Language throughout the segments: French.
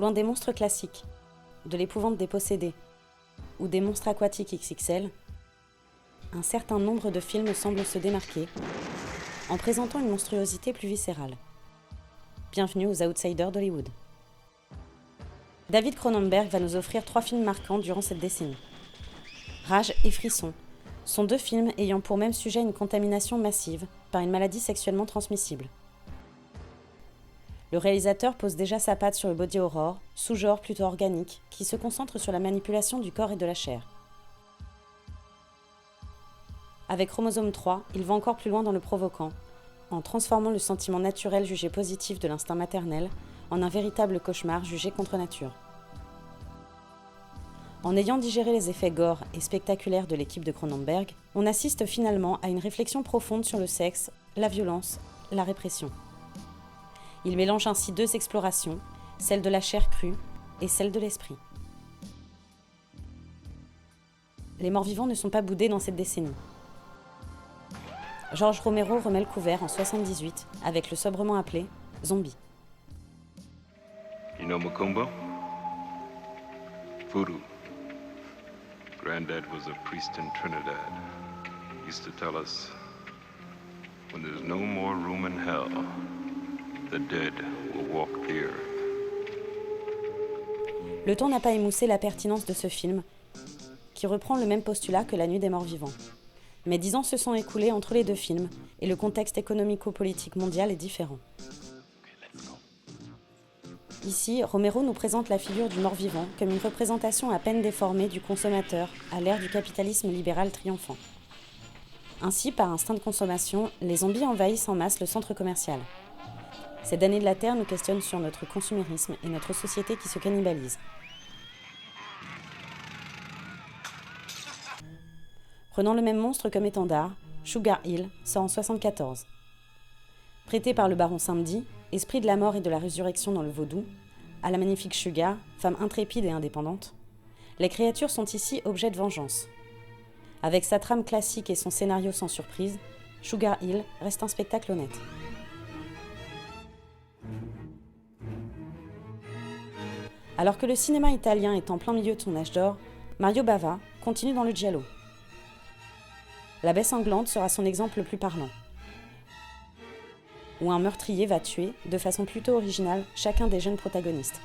Loin des monstres classiques, de l'épouvante des possédés ou des monstres aquatiques XXL, un certain nombre de films semblent se démarquer en présentant une monstruosité plus viscérale. Bienvenue aux Outsiders d'Hollywood. David Cronenberg va nous offrir 3 films marquants durant cette décennie. Rage et Frisson sont 2 films ayant pour même sujet une contamination massive par une maladie sexuellement transmissible. Le réalisateur pose déjà sa patte sur le body horror, sous-genre plutôt organique, qui se concentre sur la manipulation du corps et de la chair. Avec Chromosome 3, il va encore plus loin dans le provoquant, en transformant le sentiment naturel jugé positif de l'instinct maternel en un véritable cauchemar jugé contre nature. En ayant digéré les effets gore et spectaculaires de l'équipe de Cronenberg, on assiste finalement à une réflexion profonde sur le sexe, la violence, la répression. Il mélange ainsi 2 explorations, celle de la chair crue et celle de l'esprit. Les morts-vivants ne sont pas boudés dans cette décennie. George Romero remet le couvert en 1978 avec le sobrement appelé Zombie. You know Macumba? Voodoo. Granddad was a priest in Trinidad. He used to tell us, when there's no more room in hell, the dead will walk the earth. Le temps n'a pas émoussé la pertinence de ce film, qui reprend le même postulat que La Nuit des Morts-Vivants. Mais 10 ans se sont écoulés entre les 2 films, et le contexte économico-politique mondial est différent. Ici, Romero nous présente la figure du mort-vivant comme une représentation à peine déformée du consommateur à l'ère du capitalisme libéral triomphant. Ainsi, par instinct de consommation, les zombies envahissent en masse le centre commercial. Ces damnés de la Terre nous questionnent sur notre consumérisme et notre société qui se cannibalise. Prenant le même monstre comme étendard, Sugar Hill sort en 1974. Prêté par le baron Samedi, esprit de la mort et de la résurrection dans le vaudou, à la magnifique Sugar, femme intrépide et indépendante, les créatures sont ici objets de vengeance. Avec sa trame classique et son scénario sans surprise, Sugar Hill reste un spectacle honnête. Alors que le cinéma italien est en plein milieu de son âge d'or, Mario Bava continue dans le giallo. La baie sanglante sera son exemple le plus parlant, où un meurtrier va tuer, de façon plutôt originale, chacun des jeunes protagonistes.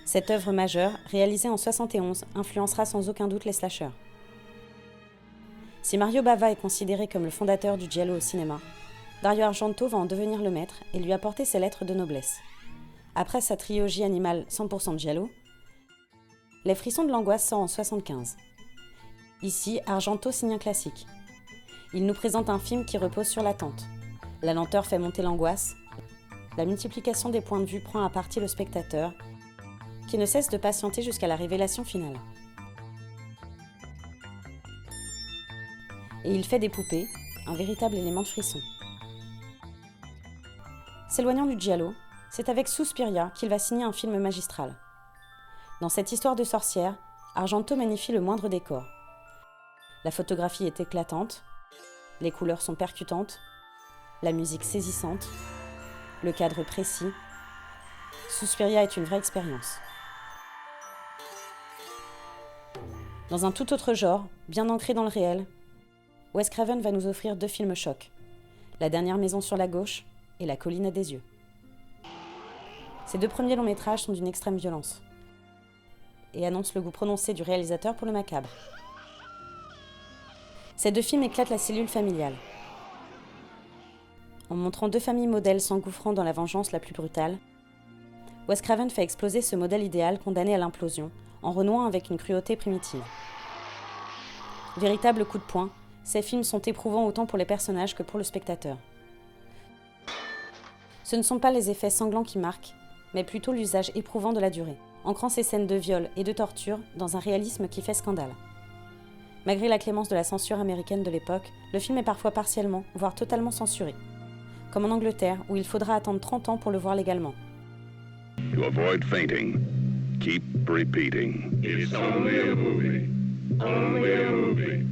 Cette œuvre majeure, réalisée en 1971, influencera sans aucun doute les slashers. Si Mario Bava est considéré comme le fondateur du giallo au cinéma, Dario Argento va en devenir le maître et lui apporter ses lettres de noblesse. Après sa trilogie animale 100% giallo, Les Frissons de l'angoisse sort en 1975. Ici, Argento signe un classique. Il nous présente un film qui repose sur l'attente. La lenteur fait monter l'angoisse. La multiplication des points de vue prend à partie le spectateur, qui ne cesse de patienter jusqu'à la révélation finale. Et il fait des poupées, un véritable élément de frisson. S'éloignant du giallo, c'est avec Suspiria qu'il va signer un film magistral. Dans cette histoire de sorcière, Argento magnifie le moindre décor. La photographie est éclatante, les couleurs sont percutantes, la musique saisissante, le cadre précis. Suspiria est une vraie expérience. Dans un tout autre genre, bien ancré dans le réel, Wes Craven va nous offrir 2 films chocs, La dernière maison sur la gauche et La colline à des yeux. Ces 2 premiers longs métrages sont d'une extrême violence et annoncent le goût prononcé du réalisateur pour le macabre. Ces 2 films éclatent la cellule familiale. En montrant 2 familles modèles s'engouffrant dans la vengeance la plus brutale, Wes Craven fait exploser ce modèle idéal condamné à l'implosion en renouant avec une cruauté primitive. Véritable coup de poing, ces films sont éprouvants autant pour les personnages que pour le spectateur. Ce ne sont pas les effets sanglants qui marquent, mais plutôt l'usage éprouvant de la durée, ancrant ces scènes de viol et de torture dans un réalisme qui fait scandale. Malgré la clémence de la censure américaine de l'époque, le film est parfois partiellement, voire totalement censuré. Comme en Angleterre, où il faudra attendre 30 ans pour le voir légalement. To avoid fainting, keep repeating. It's only a movie. Only a movie.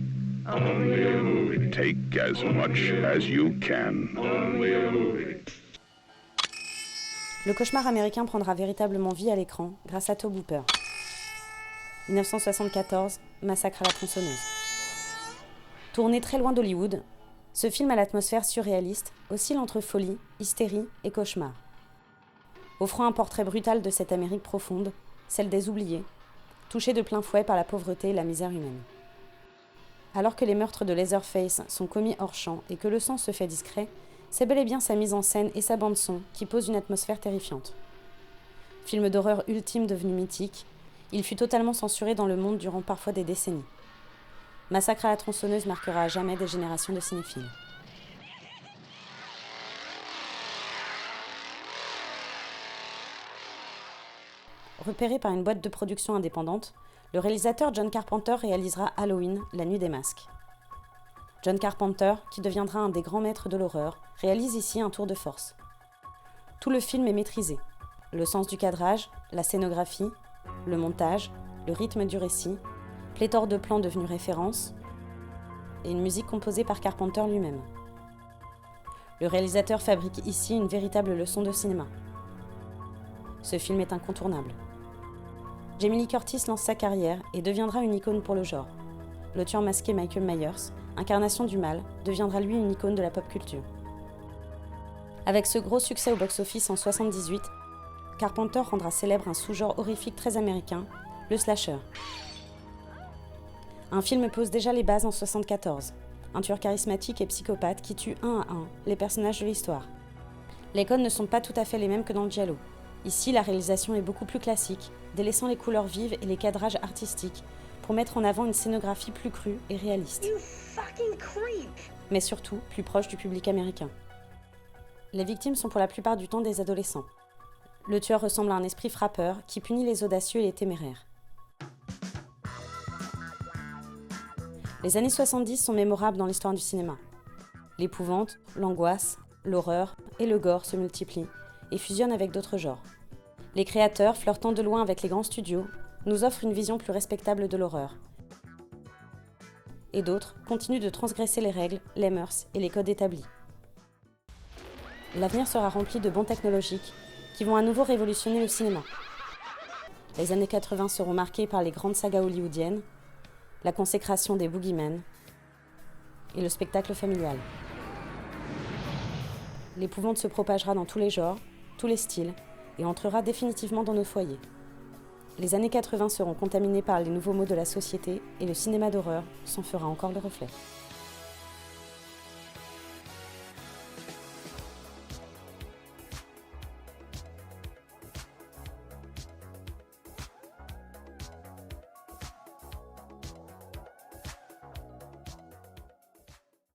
Only a movie. Take as much as you can. Only a movie. Le cauchemar américain prendra véritablement vie à l'écran grâce à Tobe Hooper. 1974, Massacre à la tronçonneuse. Tourné très loin d'Hollywood, ce film à l'atmosphère surréaliste oscille entre folie, hystérie et cauchemar. Offrant un portrait brutal de cette Amérique profonde, celle des oubliés, touchée de plein fouet par la pauvreté et la misère humaine. Alors que les meurtres de Leatherface sont commis hors champ et que le sang se fait discret, c'est bel et bien sa mise en scène et sa bande-son qui posent une atmosphère terrifiante. Film d'horreur ultime devenu mythique, il fut totalement censuré dans le monde durant parfois des décennies. Massacre à la tronçonneuse marquera à jamais des générations de cinéphiles. Repéré par une boîte de production indépendante, le réalisateur John Carpenter réalisera Halloween, la nuit des masques. John Carpenter, qui deviendra un des grands maîtres de l'horreur, réalise ici un tour de force. Tout le film est maîtrisé. Le sens du cadrage, la scénographie, le montage, le rythme du récit, pléthore de plans devenus références, et une musique composée par Carpenter lui-même. Le réalisateur fabrique ici une véritable leçon de cinéma. Ce film est incontournable. Jamie Lee Curtis lance sa carrière et deviendra une icône pour le genre. Le tueur masqué Michael Myers, incarnation du mal, deviendra lui une icône de la pop culture. Avec ce gros succès au box-office en 1978, Carpenter rendra célèbre un sous-genre horrifique très américain, le slasher. Un film pose déjà les bases en 1974, un tueur charismatique et psychopathe qui tue un à un les personnages de l'histoire. Les codes ne sont pas tout à fait les mêmes que dans le giallo. Ici, la réalisation est beaucoup plus classique, délaissant les couleurs vives et les cadrages artistiques pour mettre en avant une scénographie plus crue et réaliste. Mais surtout, plus proche du public américain. Les victimes sont pour la plupart du temps des adolescents. Le tueur ressemble à un esprit frappeur qui punit les audacieux et les téméraires. Les années 70 sont mémorables dans l'histoire du cinéma. L'épouvante, l'angoisse, l'horreur et le gore se multiplient et fusionnent avec d'autres genres. Les créateurs, flirtant de loin avec les grands studios, nous offrent une vision plus respectable de l'horreur. Et d'autres continuent de transgresser les règles, les mœurs et les codes établis. L'avenir sera rempli de bons technologiques qui vont à nouveau révolutionner le cinéma. Les années 80 seront marquées par les grandes sagas hollywoodiennes, la consécration des boogeymen et le spectacle familial. L'épouvante se propagera dans tous les genres, tous les styles, et entrera définitivement dans nos foyers. Les années 80 seront contaminées par les nouveaux maux de la société et le cinéma d'horreur s'en fera encore le reflet.